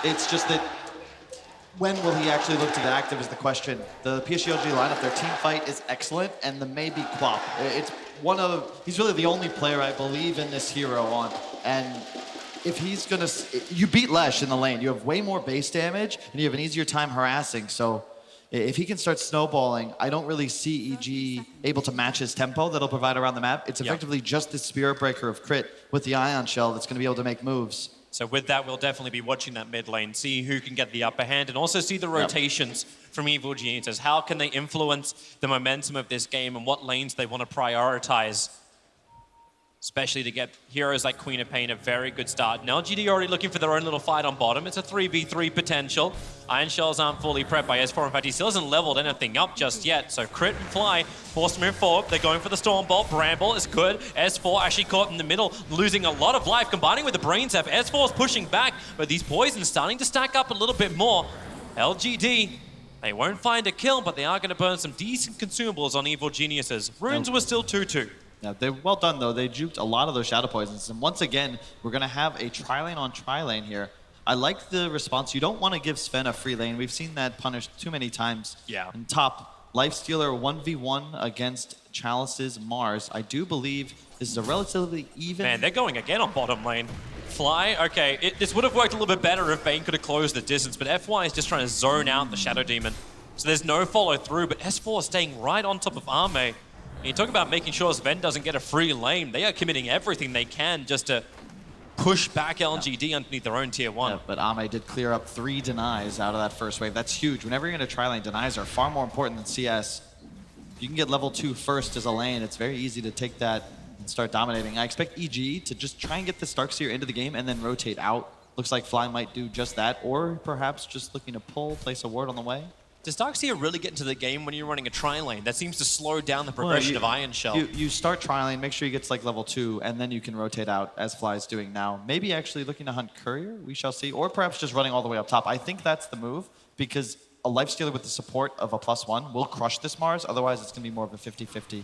It's just that when will he actually look to the active is the question. The PSG.LGD lineup, their team fight is excellent, and the maybe Quap. It's one of, he's really the only player I believe in this hero on. And if he's gonna, you beat Lesh in the lane. You have way more base damage, and you have an easier time harassing. So if he can start snowballing, I don't really see EG able to match his tempo that'll provide around the map. It's effectively just this Spirit Breaker of crit with the Ion Shell that's gonna be able to make moves. So with that, we'll definitely be watching that mid lane, see who can get the upper hand, and also see the rotations from Evil Geniuses. How can they influence the momentum of this game and what lanes they want to prioritize? Especially to get heroes like Queen of Pain a very good start. And LGD already looking for their own little fight on bottom. It's a 3v3 potential. Iron Shells aren't fully prepped by S4. In fact, he still hasn't leveled anything up just yet. So Crit and Fly forced to move forward. They're going for the Storm Bolt. Bramble is good. S4 actually caught in the middle, losing a lot of life, combining with the Brain Zap. S4 is pushing back, but these poisons starting to stack up a little bit more. LGD, they won't find a kill, but they are going to burn some decent consumables on Evil Geniuses. Runes were still 2-2. Yeah, they're well done though. They juked a lot of those Shadow Poisons. And once again, we're gonna have a tri-lane on tri-lane here. I like the response. You don't want to give Sven a free lane. We've seen that punished too many times. Yeah. And top, Lifestealer 1v1 against Chalice's Mars. I do believe this is a relatively even... Man, they're going again on bottom lane. Fly, okay, this would have worked a little bit better if Bane could have closed the distance, but FY is just trying to zone out the Shadow Demon. So there's no follow through, but S4 is staying right on top of Arme. And you talk about making sure Sven doesn't get a free lane. They are committing everything they can just to push back LGD underneath their own tier 1. Yeah, but Ame did clear up 3 denies out of that first wave. That's huge. Whenever you're in a tri-lane, denies are far more important than CS. If you can get level 2 first as a lane, it's very easy to take that and start dominating. I expect EG to just try and get the Starkseer into the game and then rotate out. Looks like Fly might do just that, or perhaps just looking to pull, place a ward on the way. Does Darkseer really get into the game when you're running a tri-lane? That seems to slow down the progression of Iron Shell. You start tri-lane, make sure you get to like level 2, and then you can rotate out as Fly is doing now. Maybe actually looking to hunt Courier, we shall see. Or perhaps just running all the way up top. I think that's the move, because a Lifestealer with the support of a +1 will crush this Mars, otherwise it's going to be more of a 50-50.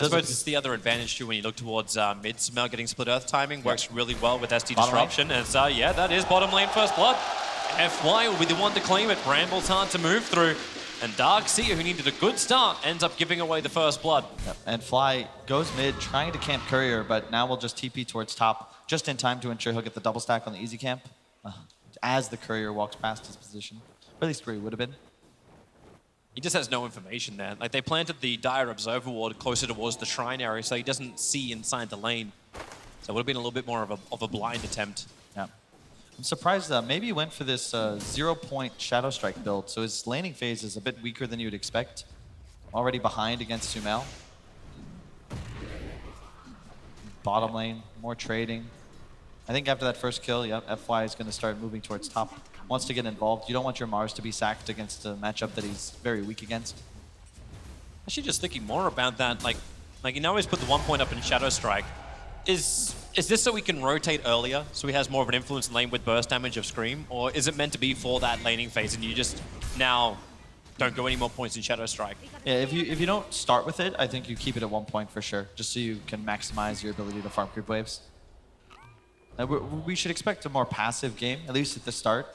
I suppose it's the other advantage too when you look towards mid. Smell getting split earth timing works really well with SD Disruption. And so, yeah, that is bottom lane first blood. FY will be the one to claim it. Bramble's hard to move through. And Darkseer, who needed a good start, ends up giving away the first blood. Yep. And Fly goes mid, trying to camp Courier, but now we'll just TP towards top, just in time to ensure he'll get the double stack on the easy camp as the Courier walks past his position. Or at least where he would have been. He just has no information there. Like, they planted the Dire Observer ward closer towards the Shrine area, so he doesn't see inside the lane. So it would have been a little bit more of a blind attempt. Yeah. I'm surprised maybe he went for this 0-point Shadow Strike build, so his laning phase is a bit weaker than you would expect. Already behind against Sumail. Bottom lane, more trading. I think after that first kill, yep, FY is going to start moving towards top. Wants to get involved. You don't want your Mars to be sacked against a matchup that he's very weak against. Actually, just thinking more about that, like you know he's put the 1 point up in Shadow Strike. Is this so we can rotate earlier, so he has more of an influence in lane with burst damage of Scream? Or is it meant to be for that laning phase and you just now don't go any more points in Shadow Strike? Yeah, if you don't start with it, I think you keep it at 1 point for sure, just so you can maximize your ability to farm creep waves. We should expect a more passive game, at least at the start.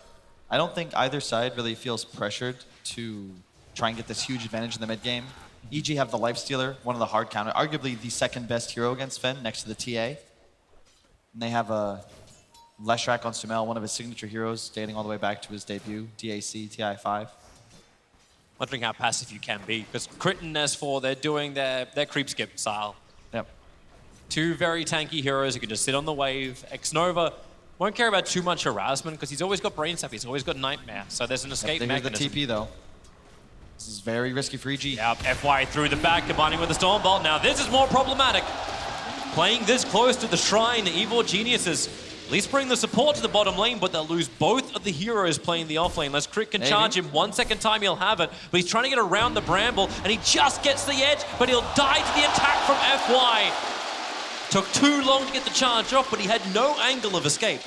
I don't think either side really feels pressured to try and get this huge advantage in the mid game. EG have the Lifestealer, one of the hard counter, arguably the second best hero against Fen, next to the TA. And they have a Leshrac on Sumail, one of his signature heroes, dating all the way back to his debut, DAC, TI5. Wondering how passive you can be, because Crit and S4, they're doing their creep skip style. Yep. 2 very tanky heroes who can just sit on the wave. X-Nova won't care about too much harassment, because he's always got Brain Sap, he's always got Nightmare, so there's an escape mechanism. Here's the TP though. This is very risky for EG. Yep, FY through the back, combining with the Storm Bolt. Now this is more problematic. Playing this close to the Shrine, the Evil Geniuses at least bring the support to the bottom lane, but they'll lose both of the heroes playing the off lane. Unless Crit can charge him 1 second time, he'll have it. But he's trying to get around the Bramble, and he just gets the edge, but he'll die to the attack from FY. Took too long to get the charge off, but he had no angle of escape.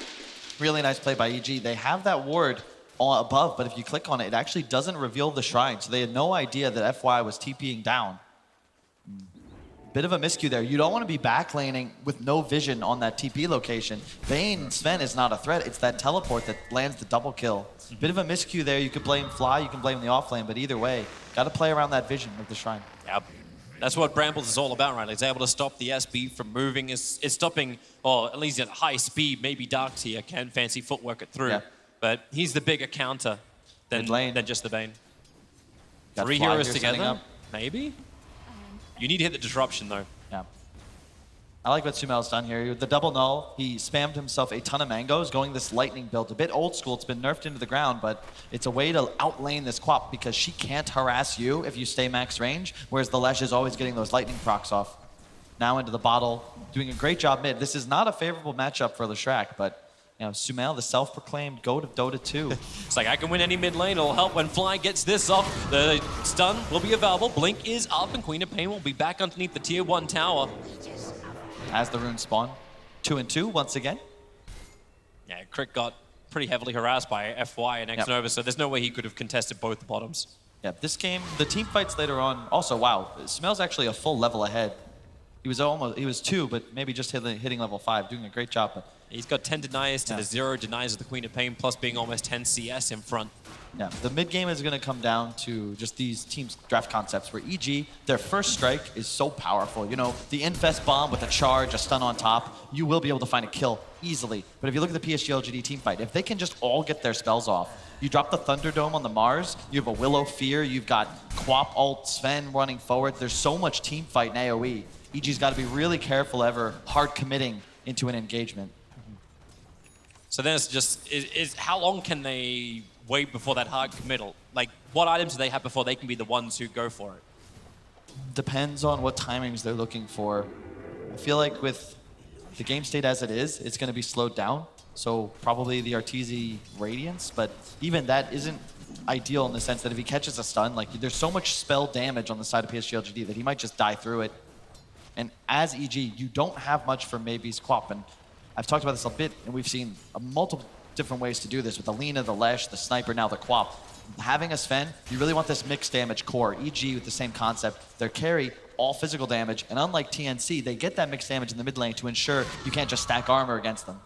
Really nice play by EG. They have that ward above, but if you click on it, it actually doesn't reveal the Shrine. So they had no idea that FY was TPing down. Bit of a miscue there. You don't want to be back-laning with no vision on that TP location. Vayne Sven is not a threat. It's that teleport that lands the double kill. Bit of a miscue there. You could blame Fly, you can blame the offlane, but either way, got to play around that vision of the Shrine. Yep. That's what Brambles is all about, right? He's able to stop the SB from moving. Is stopping, or at least at high speed, maybe Dark Tier can fancy footwork it through. Yeah. But he's the bigger counter than just the Vayne. Got 3 Fly heroes here together, setting up. maybe? You need to hit the disruption, though. Yeah. I like what Sumel's done here. With the double null, he spammed himself a ton of mangoes, going this lightning build. A bit old school, it's been nerfed into the ground, but it's a way to outlane this Quap because she can't harass you if you stay max range, whereas the Lesh is always getting those lightning procs off. Now into the bottle, doing a great job mid. This is not a favorable matchup for Leshrac, but you know, Sumel, the self-proclaimed GOAT of Dota 2. It's like, I can win any mid lane. It'll help when Fly gets this off. The stun will be available. Blink is up, and Queen of Pain will be back underneath the tier 1 tower. As the runes spawn. 2 and 2 once again. Yeah, Crick got pretty heavily harassed by FY and X-Nova, so there's no way he could have contested both the bottoms. Yeah, this game, the team fights later on, also, wow, Sumel's actually a full level ahead. He was 2, but maybe just hitting level 5, doing a great job. But he's got 10 denies to the 0 denies of the Queen of Pain, plus being almost 10 CS in front. Yeah, the mid game is going to come down to just these teams' draft concepts where EG, their first strike is so powerful. You know, the Infest bomb with a charge, a stun on top, you will be able to find a kill easily. But if you look at the PSG.LGD team fight, if they can just all get their spells off, you drop the Thunderdome on the Mars, you have a Willow Fear, you've got Quap ult Sven running forward. There's so much team fight in AoE. EG's got to be really careful ever hard committing into an engagement. So then it's just, how long can they wait before that hard committal? Like, what items do they have before they can be the ones who go for it? Depends on what timings they're looking for. I feel like with the game state as it is, it's going to be slowed down. So probably the Arteezy Radiance, but even that isn't ideal in the sense that if he catches a stun, like there's so much spell damage on the side of PSG.LGD that he might just die through it. And as EG, you don't have much for maybe's Quap. And I've talked about this a bit, and we've seen multiple different ways to do this with the Lina, the Lesh, the Sniper, now the Quap. Having a Sven, you really want this mixed damage core. EG with the same concept. Their carry, all physical damage. And unlike TNC, they get that mixed damage in the mid lane to ensure you can't just stack armor against them.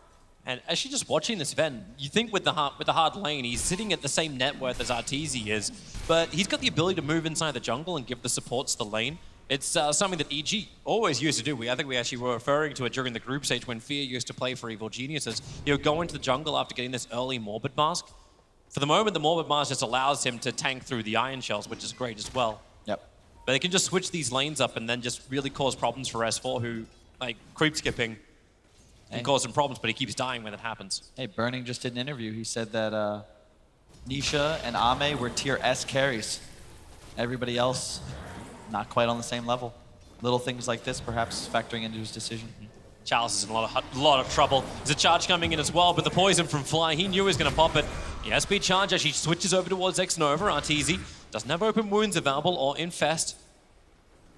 And actually just watching this Sven, you think with the hard lane, he's sitting at the same net worth as Arteezy is, but he's got the ability to move inside the jungle and give the supports the lane. It's something that EG always used to do. I think we actually were referring to it during the group stage when Fear used to play for Evil Geniuses. He'll go into the jungle after getting this early Morbid Mask. For the moment, the Morbid Mask just allows him to tank through the Iron Shells, which is great as well. Yep. But they can just switch these lanes up and then just really cause problems for S4, who, like, creep skipping can cause some problems, but he keeps dying when it happens. Hey, Burning just did an interview. He said that Nisha and Ame were tier S carries. Everybody else, not quite on the same level. Little things like this perhaps factoring into his decision. Charles is in a lot of trouble. There's a charge coming in as well, but the poison from Fly, he knew he was going to pop it. The SP charge as she switches over towards X-Nova. Arteezy doesn't have open wounds available or infest.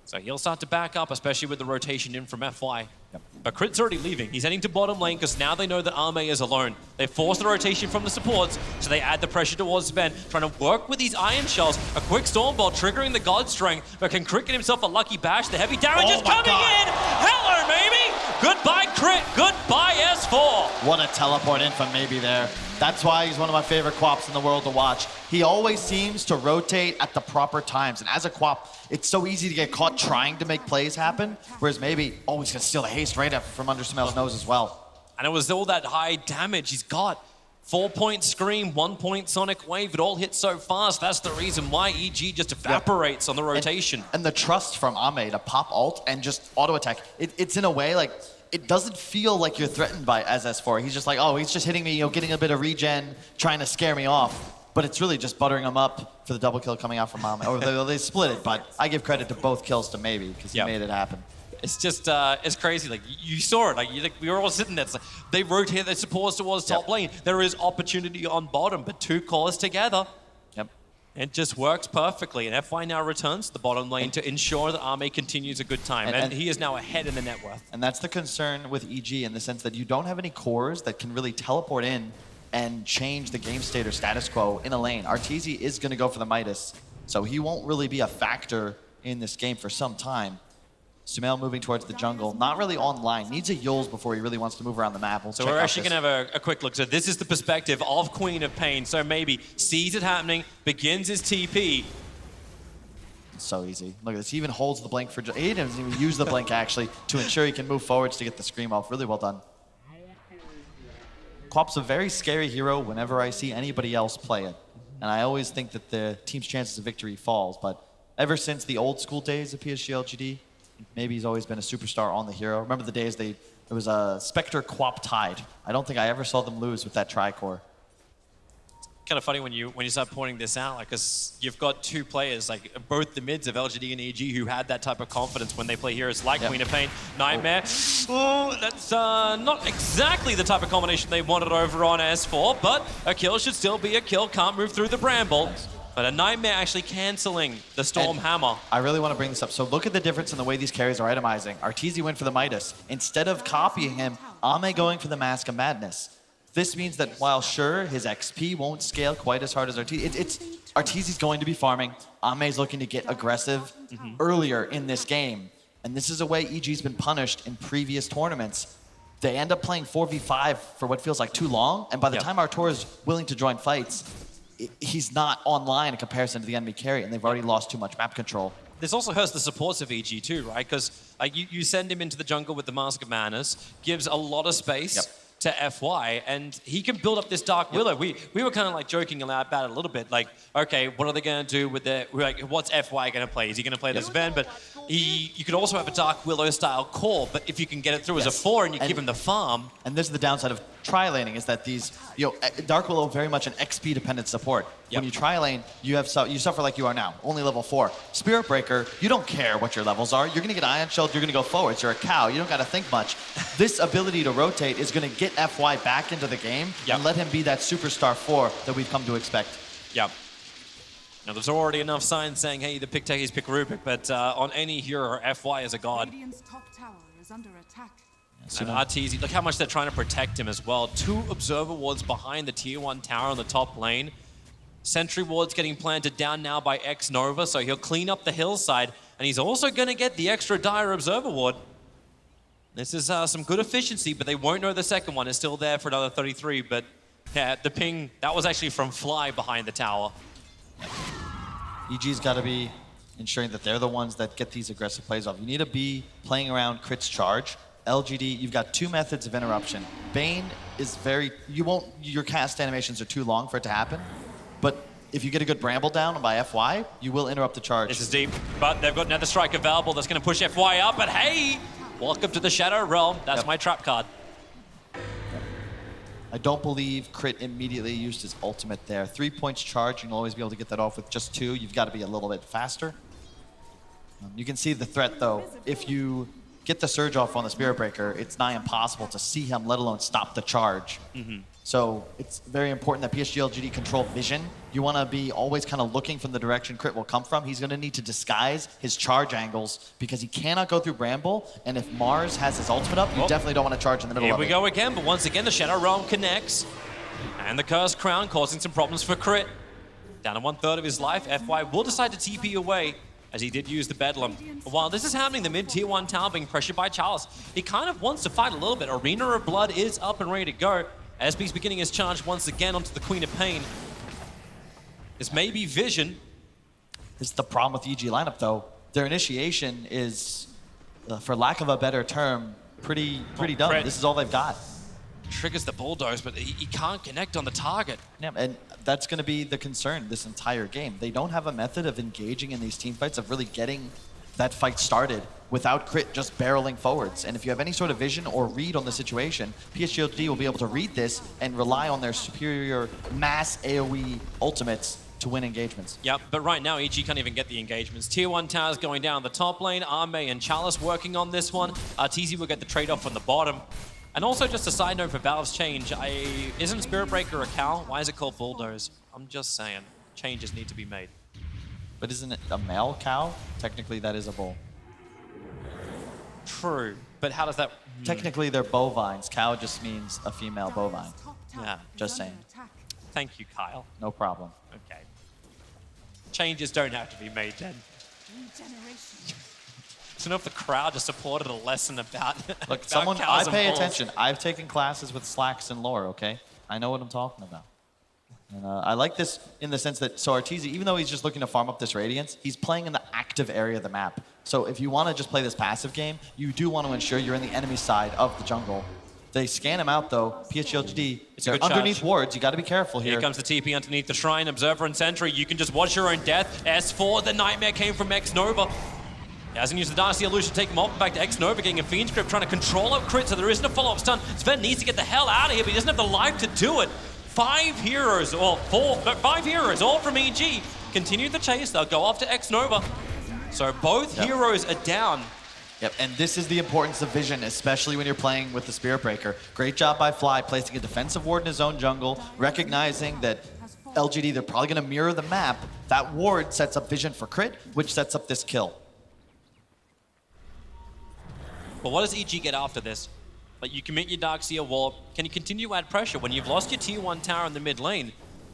So he'll start to back up, especially with the rotation in from FY. Yep. But Crit's already leaving. He's heading to bottom lane because now they know that Ame is alone. They force the rotation from the supports, so they add the pressure towards Sven, trying to work with these Iron Shells. A quick Stormbolt triggering the God Strength, but can Crit get himself a lucky bash? The heavy damage is coming in! Hello, maybe! Goodbye, Crit! Goodbye, S4! What a teleport in from Maybe there. That's why he's one of my favorite Quaps in the world to watch. He always seems to rotate at the proper times. And as a Quap, it's so easy to get caught trying to make plays happen, whereas Maybe always can steal the haste right up from under Smel's nose as well. And it was all that high damage he's got. 4-point Scream, 1-point Sonic Wave, it all hits so fast. That's the reason why EG just evaporates on the rotation. And the trust from Ame to pop ult and just auto attack. It's in a way like, it doesn't feel like you're threatened by as S4. He's just like, oh, he's just hitting me, you know, getting a bit of regen, trying to scare me off. But it's really just buttering him up for the double kill coming out from Ame. Or they split it, but I give credit to both kills to Maybe because he made it happen. It's just, it's crazy. Like, you saw it. Like, we were all sitting there. It's like, they rotate their supports towards top lane. There is opportunity on bottom, but two cores together. Yep. It just works perfectly. And FY now returns to the bottom lane to ensure that Ame continues a good time. And he is now ahead in the net worth. And that's the concern with EG in the sense that you don't have any cores that can really teleport in and change the game state or status quo in a lane. Arteezy is going to go for the Midas, so he won't really be a factor in this game for some time. Sumail moving towards the jungle, not really online. Needs a Yules before he really wants to move around the map. So we're actually going to have a quick look. So this is the perspective of Queen of Pain. So maybe sees it happening, begins his TP. It's so easy. Look at this. He even holds the blink for... He doesn't even use the blink, actually, to ensure he can move forwards to get the Scream off. Really well done. Quap's a very scary hero whenever I see anybody else play it. And I always think that the team's chances of victory falls. But ever since the old school days of PSG.LGD, maybe he's always been a superstar on the hero. Remember the days it was a Spectre Quap tied. I don't think I ever saw them lose with that tricore. Kind of funny when you start pointing this out, like, because you've got two players, like both the mids of LGD and EG, who had that type of confidence when they play heroes like Queen of Pain, Nightmare. Oh, that's not exactly the type of combination they wanted over on S4, but a kill should still be a kill. Can't move through the Bramble. But a Nightmare actually canceling the Storm Hammer. I really want to bring this up. So look at the difference in the way these carries are itemizing. Arteezy went for the Midas. Instead of copying him, Ame going for the Mask of Madness. This means that while sure, his XP won't scale quite as hard as Arteezy, Arteezy's going to be farming. Ame's looking to get aggressive earlier in this game. And this is a way EG's been punished in previous tournaments. They end up playing 4v5 for what feels like too long. And by the time Artur is willing to join fights, he's not online in comparison to the enemy carry, and they've already lost too much map control. This also hurts the supports of EG too, right? Because you send him into the jungle with the Mask of Madness, gives a lot of space to FY, and he can build up this Dark Willow. We were kind of like joking about it a little bit, like, okay, what are they going to do with what's FY going to play? Is he going to play this Ven? But you could also have a Dark Willow style core, but if you can get it through as a 4 and you give him the farm. And this is the downside of tri-laning, is that these, Dark Willow very much an XP dependent support. When you tri-lane, you suffer like you are now, only level 4. Spirit Breaker, you don't care what your levels are. You're going to get Ion Shield, you're going to go forwards. You're a cow, you don't got to think much. This ability to rotate is going to get FY back into the game and let him be that superstar 4 that we've come to expect. Yep. Now, there's already enough signs saying, hey, the pick techies pick Rubik, but on any hero, FY is a god. Top tower is under attack. And Arteezy, look how much they're trying to protect him as well. 2 Observer Wards behind the Tier 1 tower on the top lane. Sentry Wards getting planted down now by X-Nova, so he'll clean up the hillside, and he's also going to get the extra Dire Observer Ward. This is some good efficiency, but they won't know the second one is still there for another 33, but yeah, the ping, that was actually from Fly behind the tower. EG's got to be ensuring that they're the ones that get these aggressive plays off. You need to be playing around Crit's charge. LGD, you've got 2 methods of interruption. Bane is your cast animations are too long for it to happen, but if you get a good Bramble down by FY, you will interrupt the charge. This is deep, but they've got another strike available that's going to push FY up, but hey, welcome to the Shadow Realm. That's my trap card. I don't believe Crit immediately used his ultimate there. 3 points charge, you'll always be able to get that off with just 2. You've got to be a little bit faster. You can see the threat, though. If you get the surge off on the Spirit Breaker, it's nigh impossible to see him, let alone stop the charge. So it's very important that PSG.LGD control vision. You want to be always kind of looking from the direction Crit will come from. He's going to need to disguise his charge angles because he cannot go through Bramble, and if Mars has his ultimate up, you definitely don't want to charge in the middle of it. Here we go again, but once again the Shadow Realm connects, and the Cursed Crown causing some problems for Crit. Down to 1/3 of his life, FY will decide to TP away, as he did use the Bedlam. But while this is happening, the mid-tier 1 tower being pressured by Charles, he kind of wants to fight a little bit. Arena of Blood is up and ready to go. SB's beginning his charge once again onto the Queen of Pain. This may be vision. This is the problem with the EG lineup, though. Their initiation is, for lack of a better term, pretty dumb. This is all they've got. Triggers the bulldoze, but he can't connect on the target. Yeah, and that's going to be the concern this entire game. They don't have a method of engaging in these team fights, of really getting that fight started without Crit just barreling forwards. And if you have any sort of vision or read on the situation, PSG.LGD will be able to read this and rely on their superior mass AoE ultimates to win engagements. Yep, but right now EG can't even get the engagements. Tier 1 towers going down the top lane. Ame and Chalice working on this one. Arteezy will get the trade-off on the bottom. And also just a side note for Valve's change, isn't Spirit Breaker a cow? Why is it called Bulldoze? I'm just saying, changes need to be made. But isn't it a male cow? Technically, that is a bull. True, but how does that... Technically, they're bovines. Cow just means a female bovine. Yeah, just saying. Thank you, Kyle. No problem. Okay. Changes don't have to be made then. don't know if the crowd just supported a lesson about Look, about I cows and pay bulls. attention. I've taken classes with Slacks and lore, okay? I know what I'm talking about. And I like this in the sense that, so Arteezy, even though he's just looking to farm up this Radiance, he's playing in the active area of the map. So if you want to just play this passive game, you do want to ensure you're in the enemy side of the jungle. They scan him out though. PSG.LGD, they're underneath wards. You got to be careful here. Here comes the TP underneath the Shrine, Observer and Sentry. You can just watch your own death. S4, the Nightmare came from X-Nova. He hasn't used the Darcy Illusion to take him off. Back to X-Nova, getting a Fiend's Grip, trying to control up crit, so there isn't a follow-up stun. Sven needs to get the hell out of here, but he doesn't have the life to do it. 5 heroes, or 5 heroes, all from EG. Continue the chase, they'll go off to X-Nova. So both heroes are down. Yep, and this is the importance of vision, especially when you're playing with the Spirit Breaker. Great job by Fly, placing a defensive ward in his own jungle, recognizing that LGD, they're probably going to mirror the map. That ward sets up vision for crit, which sets up this kill. But what does EG get after this? Like, you commit your Darkseer wall. Can you continue to add pressure when you've lost your tier 1 tower in the mid lane?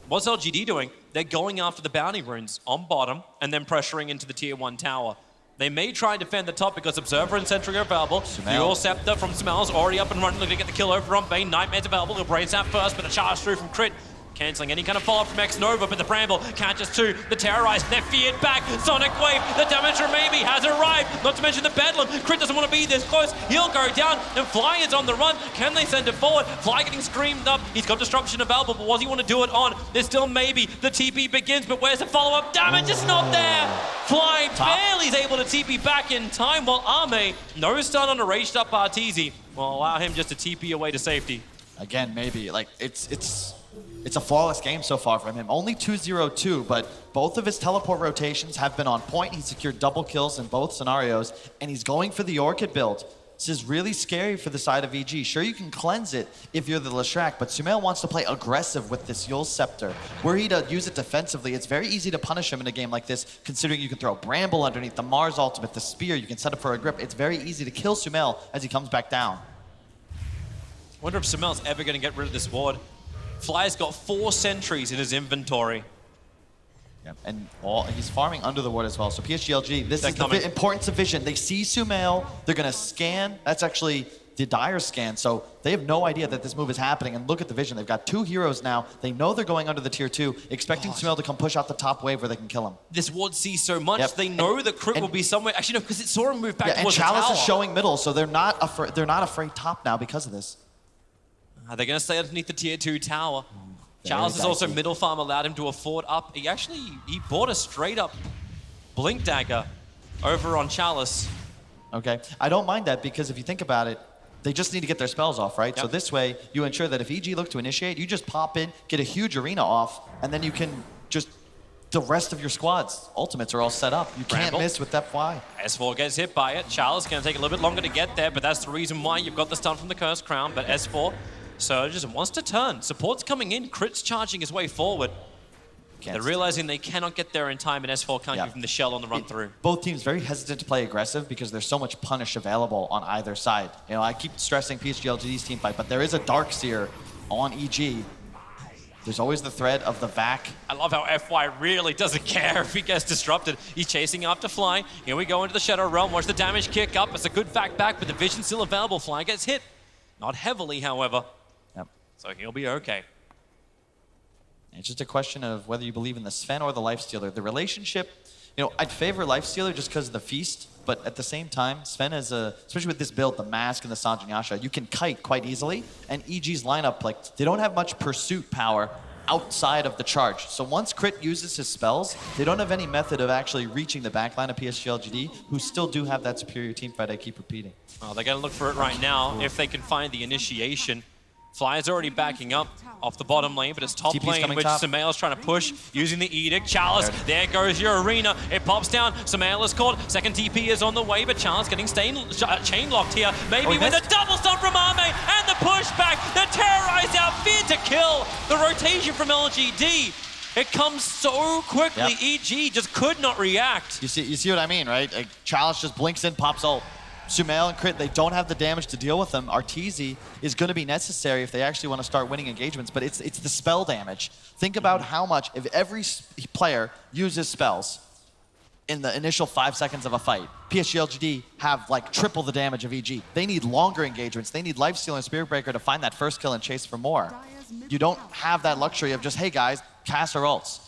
What's LGD doing? They're going after the bounty runes on bottom and then pressuring into the tier 1 tower. They may try and defend the top because Observer and Sentry are available. Dual Scepter from Smells already up and running, looking to get the kill over on Bane. Nightmare's available, he'll brace out first, but a charge through from Crit. Cancelling any kind of follow-up from X-Nova, but the Bramble catches 2. The Terrorize, they're feared back. Sonic Wave, the damage from Maybe has arrived. Not to mention the Bedlam. Crit doesn't want to be this close. He'll go down, and Fly is on the run. Can they send it forward? Fly getting screamed up. He's got Disruption available, but what does he want to do it on? There's still Maybe. The TP begins, but where's the follow-up? Damage is not there. Fly barely is able to TP back in time, while Ame, no stun on a raged up Arteezy, will allow him just to TP away to safety. Again, Maybe, like, it's a flawless game so far from him. Only 2-0-2, but both of his teleport rotations have been on point. He secured double kills in both scenarios, and he's going for the Orchid build. This is really scary for the side of EG. Sure, you can cleanse it if you're the Leshrac, but Sumail wants to play aggressive with this Yule Scepter. Were he to use it defensively, it's very easy to punish him in a game like this, considering you can throw Bramble underneath, the Mars ultimate, the Spear, you can set up for a grip. It's very easy to kill Sumail as he comes back down. Wonder if Sumail's ever going to get rid of this ward. Fly's got 4 sentries in his inventory. Yep, and he's farming under the ward as well. So PSG.LGD, this is the importance of vision. They see Sumail, they're going to scan. That's actually the Dire scan, so they have no idea that this move is happening. And look at the vision. They've got 2 heroes now. They know they're going under the tier 2, expecting Sumail to come push out the top wave where they can kill him. This ward sees so much. They know the crit will be somewhere. Actually, no, because it saw him move back towards the tower. And Chalice is showing middle, so they're not afraid top now because of this. Are they going to stay underneath the tier 2 tower? Chalice is also middle farm, allowed him to afford up. He bought a straight up Blink Dagger over on Chalice. Okay, I don't mind that because if you think about it, they just need to get their spells off, right? Yep. So this way, you ensure that if EG look to initiate, you just pop in, get a huge arena off, and then you can just, the rest of your squad's ultimates are all set up. You can't miss with that Fly. S4 gets hit by it. Chalice going to take a little bit longer to get there, but that's the reason why you've got the stun from the Cursed Crown, but S4 so just wants to turn. Support's coming in, Crit's charging his way forward. They're realizing they cannot get there in time, and S4 can't give them the shell on the run through. Both teams very hesitant to play aggressive because there's so much punish available on either side. You know, I keep stressing PSG.LGD's team fight, but there is a Darkseer on EG. There's always the threat of the vac. I love how FY really doesn't care if he gets disrupted. He's chasing after Fly. Here we go into the Shadow Realm. Watch the damage kick up. It's a good vac back, but the vision's still available. Fly gets hit. Not heavily, however. Yep. So he'll be okay. It's just a question of whether you believe in the Sven or the Lifestealer. The relationship, you know, I'd favor Lifestealer just because of the feast, but at the same time, Sven is especially with this build, the Mask and the Sanjin Yasha, you can kite quite easily, and EG's lineup, like, they don't have much pursuit power outside of the charge. So once Crit uses his spells, they don't have any method of actually reaching the backline of PSG.LGD, who still do have that superior team fight I keep repeating. Well, they're going to look for it right now if they can find the initiation. Fly is already backing up off the bottom lane, but it's top lane, which Sumail's trying to push using the Edict. Chalice, there goes your arena. It pops down. Sumail is caught. Second TP is on the way, but Chalice getting chain locked here. Maybe with a double stun from Ame and the pushback. The Terrorize out, feared to kill. The rotation from LGD. It comes so quickly. EG just could not react. You see what I mean, right? Like, Chalice just blinks in, pops ult. Sumail and Crit, they don't have the damage to deal with them. Arteezy is going to be necessary if they actually want to start winning engagements, but it's the spell damage. Think about how much, if every player uses spells, in the initial 5 seconds of a fight. PSG.LGD have like triple the damage of EG. They need longer engagements. They need Lifesteal and Spirit Breaker to find that first kill and chase for more. You don't have that luxury of just, hey guys, cast our ults.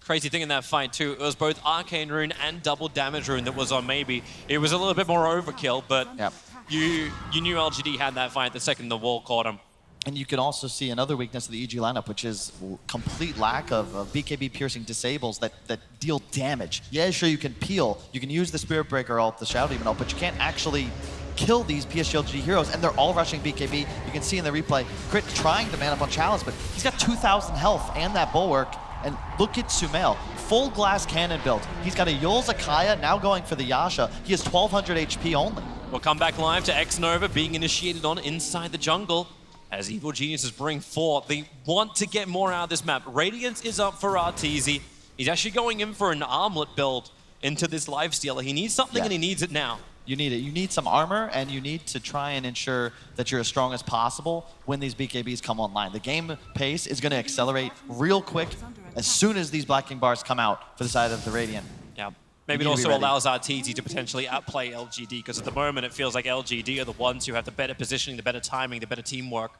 Crazy thing in that fight too, it was both Arcane Rune and double damage rune that was on maybe. It was a little bit more overkill, but Yep. you knew LGD had that fight the second the wall caught him. And you can also see another weakness of the EG lineup, which is complete lack of BKB piercing disables that deal damage. Yeah, sure, you can peel. You can use the Spirit Breaker ult, the Shadow Demon ult, but you can't actually kill these PSG.LGD heroes, and they're all rushing BKB. You can see in the replay, Crit trying to man up on Chalice, but he's got 2,000 health and that Bulwark. And look at Sumail, full glass cannon build. He's got a Yul Zakaya, now going for the Yasha. He has 1,200 HP only. We'll come back live to X-Nova being initiated on inside the jungle. As Evil Geniuses bring forth, they want to get more out of this map. Radiance is up for Arteezy. He's actually going in for an armlet build into this lifestealer. He needs something and he needs it now. You need it. You need some armor, and you need to try and ensure that you're as strong as possible when these BKBs come online. The game pace is going to accelerate real quick as soon as these Black King bars come out for the side of the Radiant. Yeah. Maybe it also allows Arteezy to potentially outplay LGD, because at the moment it feels like LGD are the ones who have the better positioning, the better timing, the better teamwork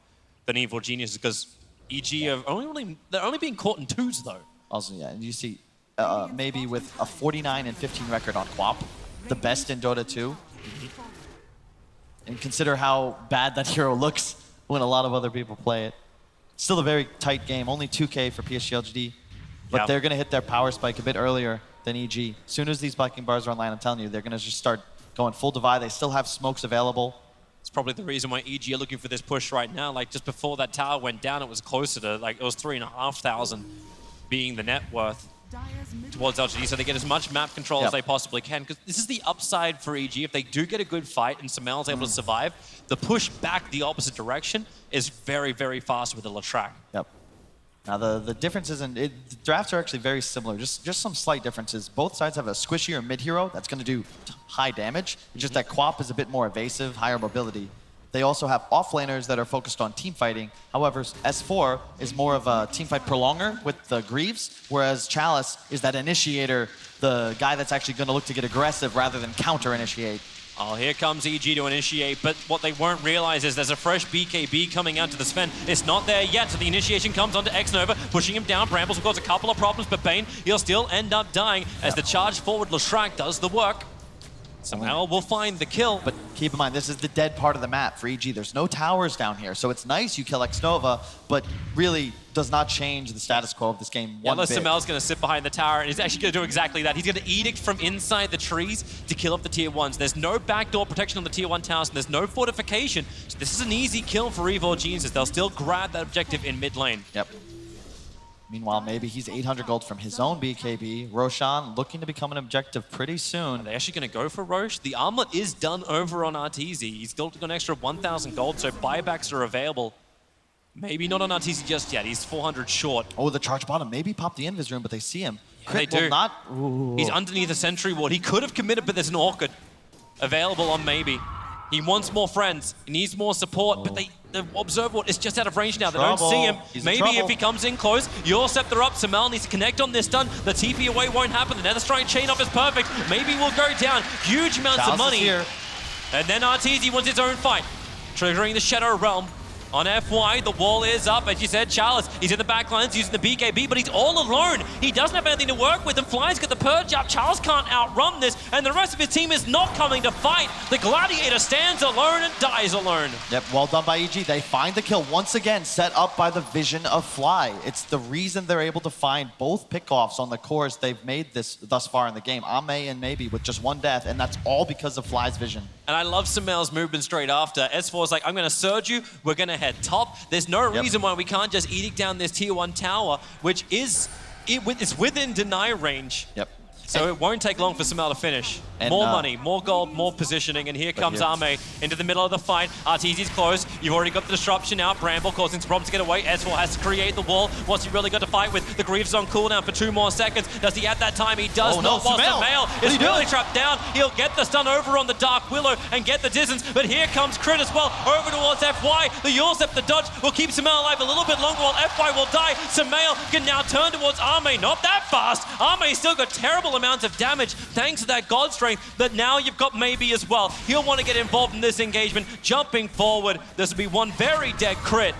than Evil Geniuses, because EG are they're only being caught in twos though. Also, yeah, and you see maybe with a 49 and 15 record on Quap, the best in Dota 2. And consider how bad that hero looks when a lot of other people play it. Still a very tight game, only 2K for PSG.LGD, but they're going to hit their power spike a bit earlier than EG. As soon as these Black King bars are online, I'm telling you, they're going to just start going full divide. They still have smokes available. It's probably the reason why EG are looking for this push right now. Like, just before that tower went down, it was closer to, like, it was 3,500 being the net worth towards LGD, so they get as much map control as they possibly can, because this is the upside for EG. If they do get a good fight and Sumail's able to survive, the push back the opposite direction is very, very fast with the Latrak. Yep. Now the differences in the drafts are actually very similar, just some slight differences. Both sides have a squishier mid hero that's going to do high damage. It's just that Quap is a bit more evasive, higher mobility. They also have offlaners that are focused on team fighting. However, S4 is more of a teamfight prolonger with the Greaves, whereas Chalice is that initiator, the guy that's actually going to look to get aggressive rather than counter-initiate. Oh, here comes EG to initiate, but what they won't realize is there's a fresh BKB coming out to the Sven. It's not there yet, so the initiation comes onto X-Nova, pushing him down. Brambles will cause a couple of problems, but Bane, he'll still end up dying as the charge forward Latrak does the work. Somehow we'll find the kill. But keep in mind, this is the dead part of the map for EG. There's no towers down here, so it's nice you kill X-Nova, but really does not change the status quo of this game one bit. Sumail's going to sit behind the tower, and he's actually going to do exactly that. He's going to edict from inside the trees to kill off the tier 1s. There's no backdoor protection on the tier 1 towers, and there's no fortification. So this is an easy kill for Evil Geniuses. They'll still grab that objective in mid lane. Yep. Meanwhile, maybe he's 800 gold from his own BKB. Roshan looking to become an objective pretty soon. Are they actually going to go for Roche? The armlet is done over on Arteezy. He's still got an extra 1,000 gold, so buybacks are available. Maybe not on Arteezy just yet. He's 400 short. Oh, the charge bottom. Maybe pop the invis room, but they see him. Crit they do. Will not. Ooh. He's underneath a sentry ward. He could have committed, but there's an Orchid available on maybe. He wants more friends. He needs more support, but the Observer Ward is just out of range now. They don't see him. Maybe if he comes in close, Your Scepter up. Sumail needs to connect on this stun. The TP away won't happen. The Nether Strike chain off is perfect. Maybe we'll go down. Huge amounts of money. And then Arteezy wants his own fight. Triggering the Shadow Realm. On FY, the wall is up, as you said. Chalice, he's in the back lines using the BKB, but he's all alone. He doesn't have anything to work with, and Fly's got the Purge up. Chalice can't outrun this, and the rest of his team is not coming to fight. The Gladiator stands alone and dies alone. Yep, well done by EG. They find the kill once again, set up by the vision of Fly. It's the reason they're able to find both pickoffs on the cores they've made this thus far in the game. Ame and Maybe with just one death, and that's all because of Fly's vision. And I love Sumail's movement straight after. S4's like, I'm going to surge you. We're going to head top. There's no reason why we can't just edict down this tier 1 tower, which is it's within deny range. Yep. So it won't take long for Sumail to finish. More money, more gold, more positioning, and here comes Ame into the middle of the fight. Arteezy's close. You've already got the disruption out. Bramble causing some problems to get away. S4 has to create the wall. What's he really got to fight with? The Greaves on cooldown for 2 more seconds. Does he at that time? He does not. While Sumail is really trapped down. He'll get the stun over on the Dark Willow and get the distance. But here comes Crit as well. Over towards FY. The Yulsep, the dodge, will keep Sumail alive a little bit longer while FY will die. Sumail can now turn towards Ame. Not that fast. Ame's still got terrible incredible amounts of damage thanks to that God Strength, but now you've got Maybe as well. He'll want to get involved in this engagement. Jumping forward, this will be one very dead crit.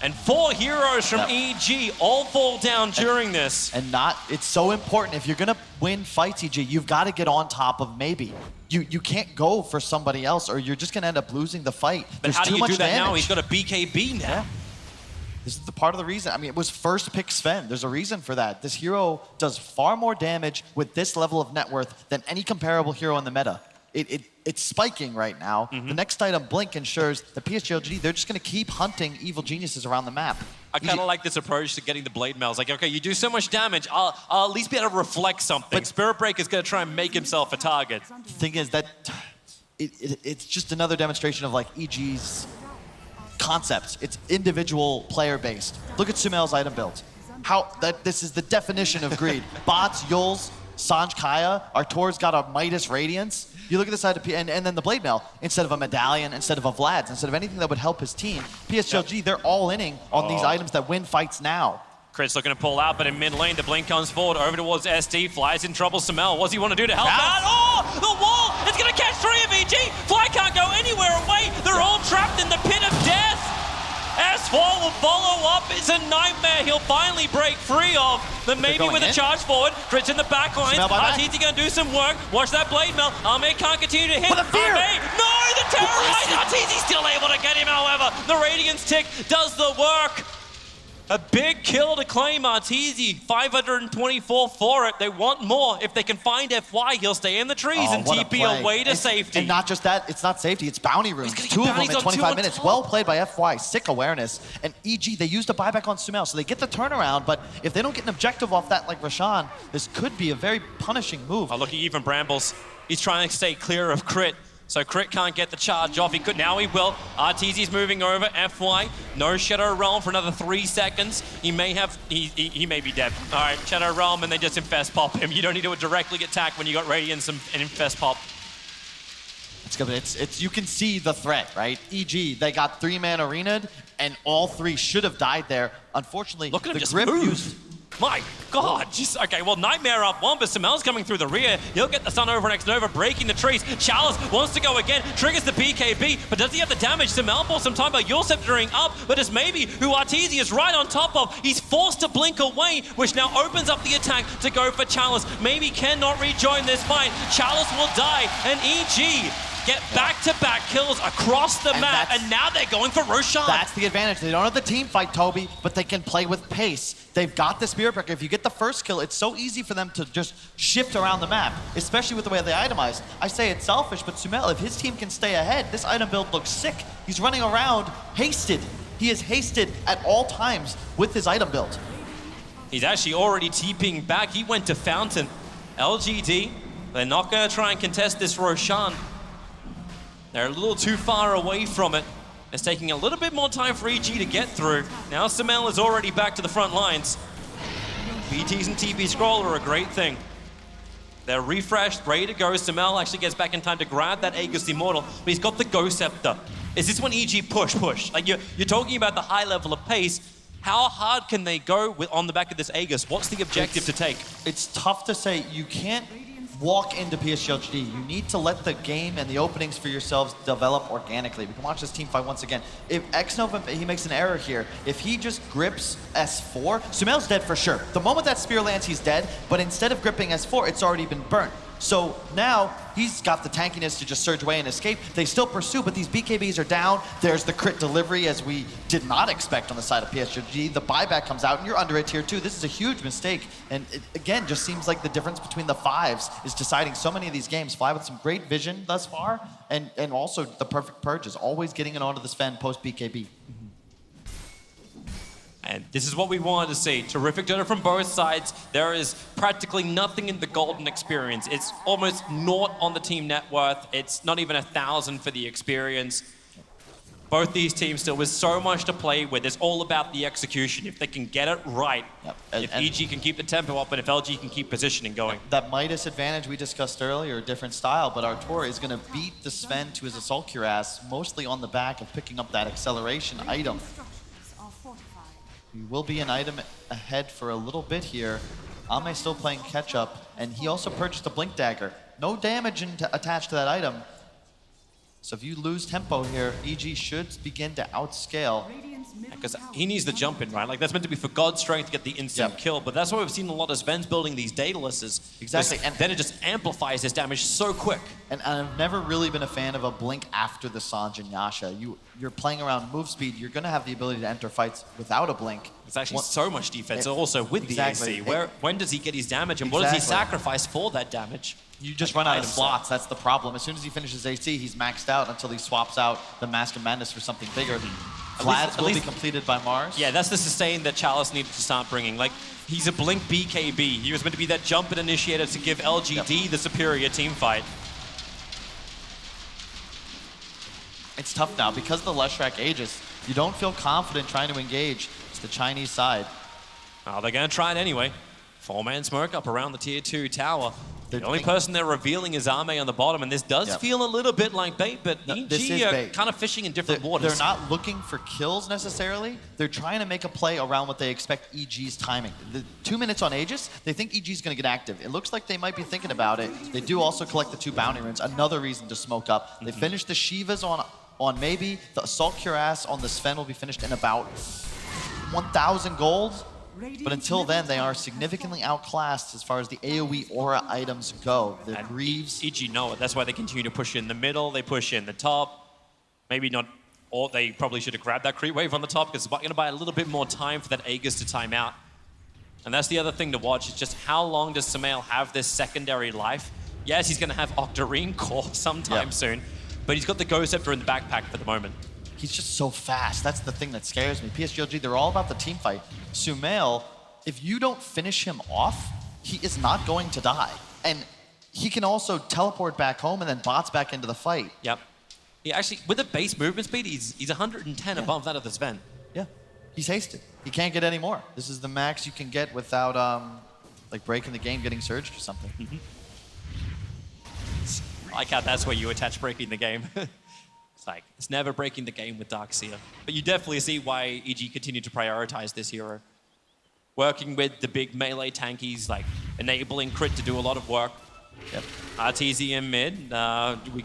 And 4 heroes from EG all fall down during this. And it's so important. If you're going to win fights, EG, you've got to get on top of Maybe. You can't go for somebody else or you're just going to end up losing the fight. But There's how do too you much do that damage. now? He's got a BKB now. Yeah. This is the part of the reason. I mean, it was first pick Sven. There's a reason for that. This hero does far more damage with this level of net worth than any comparable hero in the meta. It's spiking right now. The next item, Blink, ensures the PSG.LGD, they're just going to keep hunting evil geniuses around the map. I kind of like this approach to getting the blade mail. It's like, okay, you do so much damage, I'll at least be able to reflect something. But Spirit Break is going to try and make himself a target. The thing is that it's just another demonstration of like EG's concepts. It's individual player based. Look at Sumail's item build. This is the definition of greed. Bots, Yuls, Sanj Kaya, Artur's got a Midas Radiance. You look at the side of and then the Blade Mail, instead of a Medallion, instead of a Vlad's, instead of anything that would help his team, PSG.LGD, they're all inning on these items that win fights now. Crit's looking to pull out, but in mid lane, the Blink comes forward over towards SD, Fly's in trouble, Sumail, what does he want to do to help out? Oh, the wall, it's going to catch 3 of EG, Fly can't go anywhere away, they're all trapped in the pit of death. S4 will follow up. It's a nightmare he'll finally break free of. Then maybe with a charge forward. Crit's in the back line. Arteezy going to do some work. Watch that blade mail. Arme can't continue to hit. With a fear. No, the terrorize. Arteezy's still able to get him, however. The Radiance tick does the work. A big kill to claim Arteezy. 524 for it. They want more. If they can find FY, he'll stay in the trees and TP away to safety. And not just that, it's not safety, it's bounty rooms. 2 of them in 25 minutes. Top. Well played by FY, sick awareness. And EG, they used a buyback on Sumail, so they get the turnaround, but if they don't get an objective off that like Roshan, this could be a very punishing move. Oh, look at even Brambles. He's trying to stay clear of Crit. So Crit can't get the charge off. He could, now he will. Arteezy's moving over. FY, no Shadow Realm for another 3 seconds. He may have, he may be dead. All right, Shadow Realm, and they just Infest Pop him. You don't need to directly attack when you got Radiance and Infest Pop. It's good. You can see the threat, right? EG, they got 3-man arena'd, and all 3 should have died there. Unfortunately, look at him the just grip move. used. My God, just, okay, well, Nightmare up 1, but Sumail's coming through the rear. He'll get the Sun over next Nova, breaking the trees. Chalice wants to go again, triggers the BKB, but does he have the damage? Sumail bought some time by Yulsceptoring up, but it's Maybe, who Arteezy is right on top of. He's forced to blink away, which now opens up the attack to go for Chalice. Maybe cannot rejoin this fight. Chalice will die, and EG get back-to-back kills across the map, and now they're going for Roshan. That's the advantage. They don't have the team fight, Toby, but they can play with pace. They've got the Spirit Breaker. If you get the first kill, it's so easy for them to just shift around the map, especially with the way they itemize. I say it's selfish, but Sumail, if his team can stay ahead, this item build looks sick. He's running around hasted. He is hasted at all times with his item build. He's actually already TPing back. He went to Fountain. LGD, they're not going to try and contest this Roshan. They're a little too far away from it. It's taking a little bit more time for EG to get through. Now Sumail is already back to the front lines. BTs and TP scroll are a great thing. They're refreshed, ready to go. Sumail actually gets back in time to grab that Aegis Immortal, but he's got the Ghost Scepter. Is this when EG push? Like you're talking about the high level of pace. How hard can they go on the back of this Aegis? What's the objective to take? It's tough to say. You can't walk into PSG.LGD. You need to let the game and the openings for yourselves develop organically. We can watch this team fight once again. If Xnova, he makes an error here. If he just grips S4, Sumail's dead for sure. The moment that spear lands, he's dead, but instead of gripping S4, it's already been burnt. So now he's got the tankiness to just surge away and escape. They still pursue, but these BKBs are down. There's the crit delivery, as we did not expect on the side of PSG.LGD. The buyback comes out, and you're under it tier 2. This is a huge mistake. And it, again, just seems like the difference between the fives is deciding so many of these games. Fly with some great vision thus far, and also the perfect purges, always getting it onto the Sven post BKB. And this is what we wanted to see. Terrific Dota from both sides. There is practically nothing in the golden experience. It's almost naught on the team net worth. It's not even 1,000 for the experience. Both these teams still with so much to play with. It's all about the execution. If they can get it right, if EG can keep the tempo up, and if LG can keep positioning going. That Midas advantage we discussed earlier, a different style, but Artur is going to beat the Sven to his Assault Cuirass, mostly on the back of picking up that acceleration item. He will be an item ahead for a little bit here. Ame's still playing catch-up, and he also purchased a Blink Dagger. No damage attached to that item. So if you lose tempo here, EG should begin to outscale. Because he needs the jump in, right? Like, that's meant to be for God's strength to get the instant kill, but that's why we've seen a lot of Sven's building these Daedalus. Exactly. And then it just amplifies his damage so quick. And I've never really been a fan of a Blink after the Sange and Yasha. You're playing around move speed, you're going to have the ability to enter fights without a Blink. It's actually so much defense also with the AC. When does he get his damage, and what does he sacrifice for that damage? You just run out of slots, that's the problem. As soon as he finishes AC, he's maxed out until he swaps out the Mask of Madness for something bigger. Vlad's will be completed by Mars. Yeah, that's the sustain that Chalice needed to start bringing. Like, he's a Blink BKB. He was meant to be that jump and initiator to give LGD the superior team fight. It's tough now. Because the Leshrac ages, you don't feel confident trying to engage. It's the Chinese side. Oh, they're going to try it anyway. 4-man smoke up around the tier 2 tower. The only person they're revealing is Ame on the bottom, and this does feel a little bit like bait, but EG are kind of fishing in different waters. They're not looking for kills necessarily. They're trying to make a play around what they expect EG's timing. The 2 minutes on Aegis, they think EG's going to get active. It looks like they might be thinking about it. They do also collect the 2 bounty runes, another reason to smoke up. They finished the Shivas on maybe. The Assault Cuirass on the Sven will be finished in about 1,000 gold. But until then, they are significantly outclassed as far as the AoE aura items go. The Greaves. EG know it. That's why they continue to push in the middle. They push in the top. Maybe not, or they probably should have grabbed that creep wave on the top because it's going to buy a little bit more time for that Aegis to time out. And that's the other thing to watch, is just how long does Sumail have this secondary life? Yes, he's going to have Octarine Core sometime soon, but he's got the Ghost Scepter in the backpack for the moment. He's just so fast. That's the thing that scares me. PSG.LGD, they're all about the team fight. Sumail, if you don't finish him off, he is not going to die. And he can also teleport back home and then bots back into the fight. Yep. He actually, with the base movement speed, he's 110 above that of the Sven. Yeah. He's hasted. He can't get any more. This is the max you can get without like breaking the game, getting surged or something. I like how that's where you attach breaking the game. Like, it's never breaking the game with Darkseer. But you definitely see why EG continued to prioritize this hero. Working with the big melee tankies, like enabling Crit to do a lot of work. Yep. RTZ in mid. We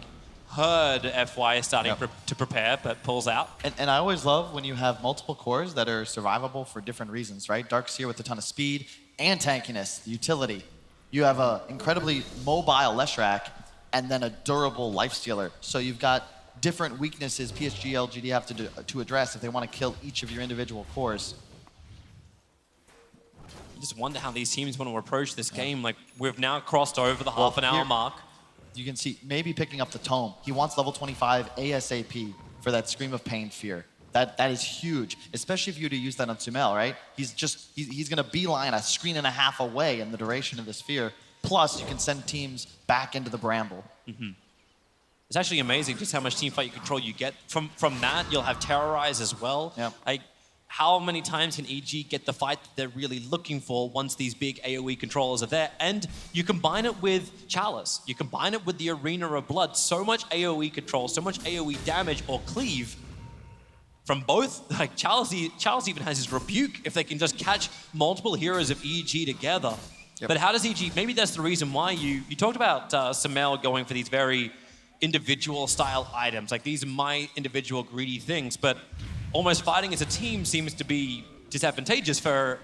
heard FY is starting to prepare, but pulls out. And I always love when you have multiple cores that are survivable for different reasons, right? Darkseer with a ton of speed and tankiness, utility. You have an incredibly mobile Leshrac and then a durable Lifestealer. So you've got different weaknesses PSG.LGD have to address if they want to kill each of your individual cores. You just wonder how these teams want to approach this game. Like, we've now crossed over the half an hour mark. You can see maybe picking up the Tome. He wants level 25 ASAP for that Scream of Pain fear. That is huge, especially if you were to use that on Sumail, right? He's going to beeline a screen and a half away in the duration of this fear. Plus, you can send teams back into the Bramble. It's actually amazing just how much teamfight control you get. From that, you'll have Terrorize as well. Yep. Like, how many times can EG get the fight that they're really looking for once these big AoE controllers are there? And you combine it with Chalice. You combine it with the Arena of Blood. So much AoE control, so much AoE damage or cleave from both. Like, Chalice even has his Rebuke if they can just catch multiple heroes of EG together. Yep. But how does EG, maybe that's the reason why you talked about Sumail going for these very individual style items. Like, these are my individual greedy things, but almost fighting as a team seems to be disadvantageous for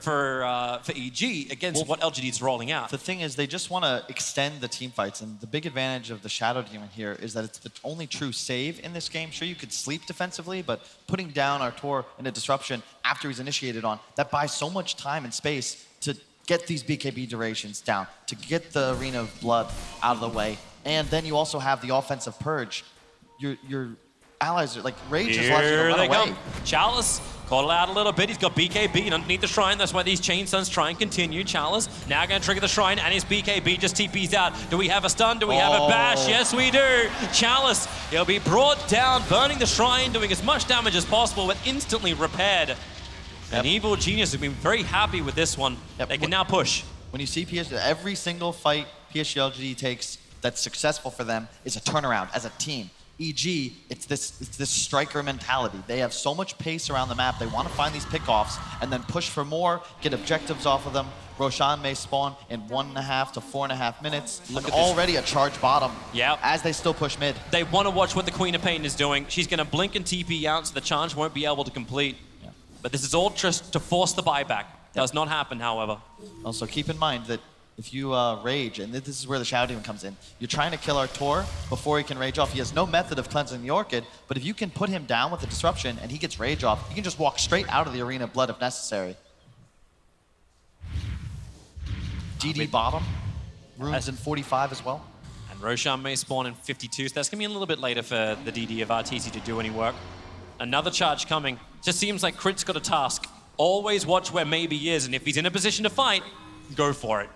EG against what LGD is rolling out. The thing is, they just want to extend the team fights, and the big advantage of the Shadow Demon here is that it's the only true save in this game. Sure, you could sleep defensively, but putting down Artur in a disruption after he's initiated on, that buys so much time and space to get these BKB durations down, to get the Arena of Blood out of the way. And then you also have the offensive purge. Your allies are like Rage is largely to run away. Come. Chalice called it out a little bit. He's got BKB underneath the shrine. That's why these chain stuns try and continue. Chalice now going to trigger the shrine, and his BKB just TP's out. Do we have a stun? Do we have a bash? Yes, we do. Chalice, he'll be brought down, burning the shrine, doing as much damage as possible, but instantly repaired. And Evil Genius has been very happy with this one. They can now push. When you see PSG, every single fight PSG.LGD takes that's successful for them is a turnaround as a team. EG, it's this striker mentality. They have so much pace around the map. They want to find these pickoffs and then push for more, get objectives off of them. Roshan may spawn in 1.5 to 4.5 minutes. Look and at this. already a charge bottom. Yep. As they still push mid. They want to watch what the Queen of Pain is doing. She's going to blink and TP out, so the charge won't be able to complete. Yeah. But this is all just to force the buyback. Does not happen, however. Also, keep in mind that if you rage, and this is where the Shadow Demon comes in, you're trying to kill Artur before he can rage off. He has no method of cleansing the Orchid, but if you can put him down with the disruption and he gets rage off, you can just walk straight out of the Arena of Blood if necessary. GD bottom, runes in 45 as well. And Roshan may spawn in 52, so that's going to be a little bit later for the DD of RTZ to do any work. Another charge coming. Just seems like Crit's got a task. Always watch where maybe is, and if he's in a position to fight, go for it.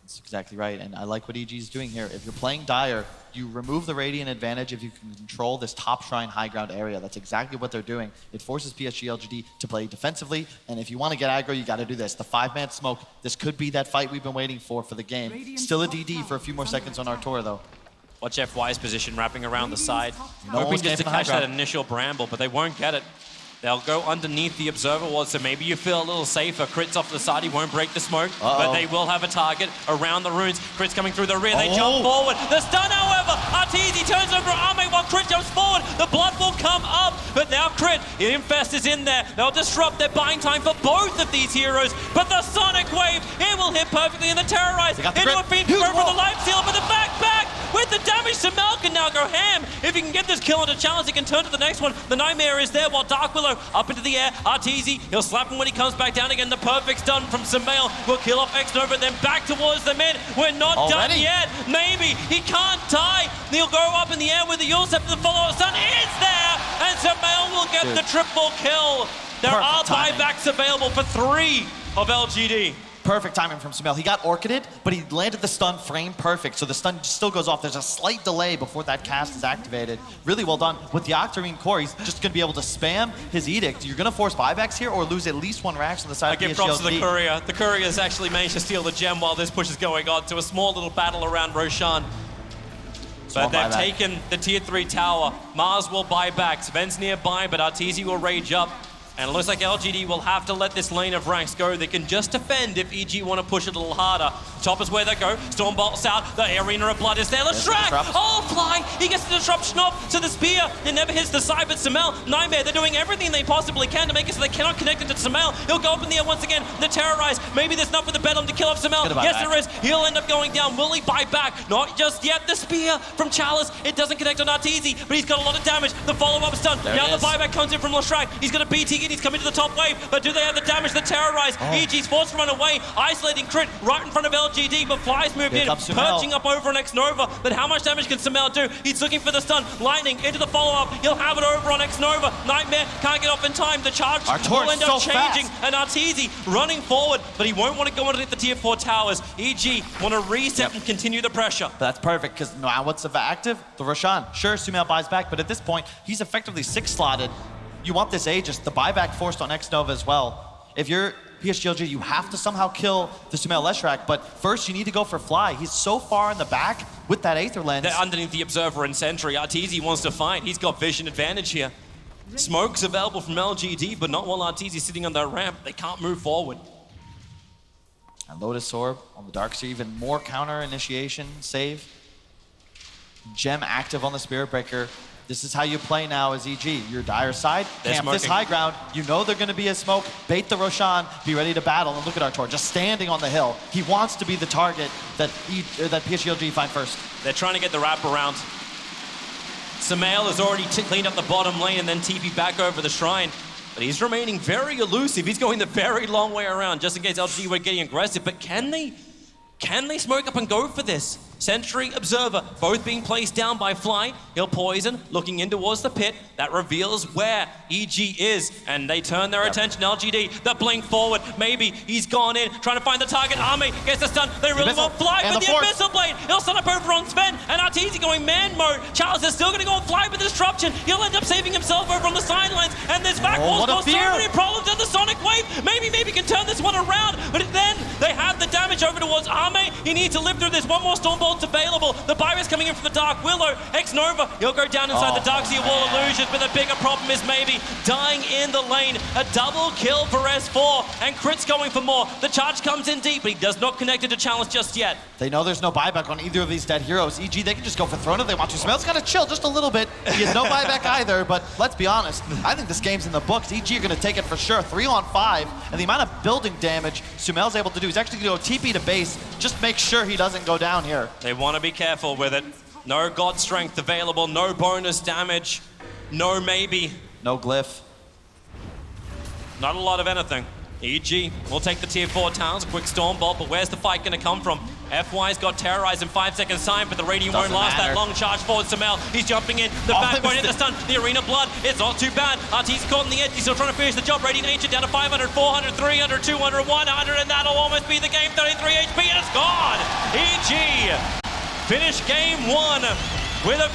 That's exactly right, and I like what EG is doing here. If you're playing Dire, you remove the Radiant advantage if you can control this top shrine high ground area. That's exactly what they're doing. It forces PSG.LGD to play defensively, and if you want to get aggro, you got to do this. The 5-man smoke, this could be that fight we've been waiting for the game. Still a DD for a few more seconds on Artur, though. Watch FY's position wrapping around the side. No Hoping one's just to getting high catch that ground. initial bramble, but they won't get it. They'll go underneath the observer ward, so maybe you feel a little safer. Crit's off the side, he won't break the smoke, but they will have a target around the runes. Crit's coming through the rear, they jump forward. The stun, however, RTZ turns over Ame while Crit jumps forward. The blood will come up, but now Crit, Infest is in there. They'll disrupt, they're buying time for both of these heroes, but the Sonic Wave, it will hit perfectly in the Terrorize. Into a Fiend Throw for the life steal, but the back with the damage. Samel can now go ham. If he can get this kill into challenge, he can turn to the next one. The Nightmare is there while Dark Willow up into the air. RTZ, he'll slap him when he comes back down again. The perfect stun from Samel will kill off X-Nova, then back towards the mid. We're not done yet. Maybe he can't die. He'll go up in the air with the Yule Scepter. The follow-up stun is there, and Samel will get the triple kill. There are buybacks available for 3 of LGD. Perfect timing from Samel. He got Orchided, but he landed the stun frame perfect, so the stun still goes off. There's a slight delay before that cast is activated. Really well done. With the Octarine core, he's just going to be able to spam his Edict. You're going to force buybacks here or lose at least 1 Rax on the side of PSG.LGD. I give props to the Courier. The Courier has actually managed to steal the gem while this push is going on to a small little battle around Roshan. But they've taken the tier 3 tower. Mars will buy back. Sven's nearby, but Arteezy will rage up. And it looks like LGD will have to let this lane of ranks go. They can just defend if EG want to push it a little harder. Top is where they go. Stormbolt's out. The Arena of Blood is there. Leshrac! Oh, Fly! He gets the disruption off to the spear. It never hits the side, but Samel, Nightmare, they're doing everything they possibly can to make it so they cannot connect it to Samel. He'll go up in the air once again. The Terrorize. Maybe there's enough for the Bedlam to kill off Samel. Yes, there is. He'll end up going down. Will he buy back? Not just yet. The spear from Chalice. It doesn't connect on Arteezy, but he's got a lot of damage. The follow-up stun. Now the buyback comes in from Leshrac. He's got a BT and he's coming to the top wave. But do they have the damage to Terrorize? EG's forced to run away, isolating Crit right in front of LGD, but Fly's moved in, perching up over on X-Nova. But how much damage can Samel do? He's looking for the stun. Lightning into the follow-up. He'll have it over on X-Nova. Nightmare can't get off in time. The charge will end up changing. And Arteezy running forward, but he won't want to go underneath the tier 4 towers. EG want to reset and continue the pressure. That's perfect, because now what's active? The Roshan. Sure, Sumail buys back, but at this point, he's effectively 6-slotted. You want this Aegis, the buyback forced on X-Nova as well. If you're PSG.LGD, you have to somehow kill the Sumail Leshrac, but first you need to go for Fly. He's so far in the back with that Aether Lens. They're underneath the Observer and Sentry. Arteezy wants to fight. He's got vision advantage here. Smoke's available from LGD, but not while Arteezy's sitting on that ramp. They can't move forward. And Lotus Orb on the Darkseer, even more counter initiation save. Gem active on the Spirit Breaker. This is how you play now as EG. Your Dire side, camp this high ground. You know they're going to be a smoke. Bait the Roshan, be ready to battle. And look at Artur, just standing on the hill. He wants to be the target that PSG.LGD find first. They're trying to get the wrap around. Samel has already cleaned up the bottom lane and then TP back over the shrine. But he's remaining very elusive. He's going the very long way around just in case LGD were getting aggressive. But can they smoke up and go for this? Sentry, Observer, both being placed down by Fly. He'll poison, looking in towards the pit. That reveals where EG is, and they turn their attention to LGD. The blink forward, maybe he's gone in, trying to find the target. Ame gets the stun. They really want Fly with the Abyssal Blade. He'll stun up over on Sven, and Arteezy going man mode. Charles is still going to go on Fly with the disruption. He'll end up saving himself over on the sidelines, and this back wall's got so many problems in the Sonic Wave. Maybe can turn this one around, but then they have the damage over towards Ame. He needs to live through this. One more Stormbolt's available. The Virus coming in from the Dark Willow. X-Nova, he'll go down inside the Darkseer Wall Illusions, but the bigger problem is maybe dying in the lane. A double kill for S4, and Crit's going for more. The charge comes in deep, but he does not connect it to challenge just yet. They know there's no buyback on either of these dead heroes. EG, they can just go for Throne if they want to. Smel's got to chill just a little bit. He has no buyback either, but let's be honest. I think this game's in the books. EG are going to take it for sure. 3-on-5, and the amount of building damage Sumel's able to do, he's actually going to go TP to base. Just make sure he doesn't go down here. They want to be careful with it. No God Strength available, no bonus damage, no maybe. No glyph. Not a lot of anything. EG will take the tier 4 towers, a quick Stormbolt, but where's the fight going to come from? FY's got terrorized in 5 seconds time, but the Radiant won't last that long. Charge forward, Sumel, he's jumping in, the backbone hit the stun, the Arena Blood, it's not too bad. RT's caught in the edge, he's still trying to finish the job. Radiant Ancient down to 500, 400, 300, 200, 100, and that'll almost be the game. 33 HP, and it's gone! EG finish game 1 with a